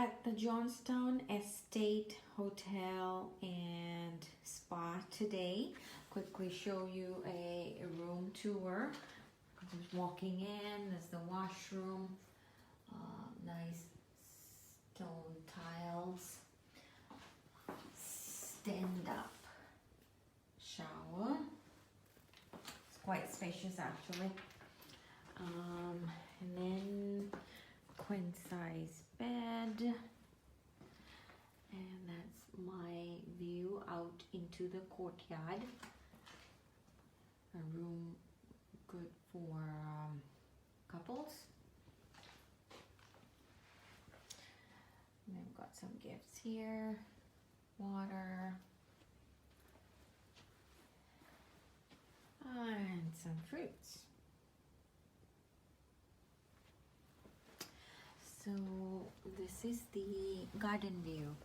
at the Johnstown Estate Hotel and Spa today. Quickly show you a room tour. Just walking in, there's the washroom, nice stone tiles, stand up shower. It's quite spacious actually. And then queen size bed, and that's my view out into the courtyard. A room good for couples. And then we've got some gifts here, water, and some fruits. So this is the garden view.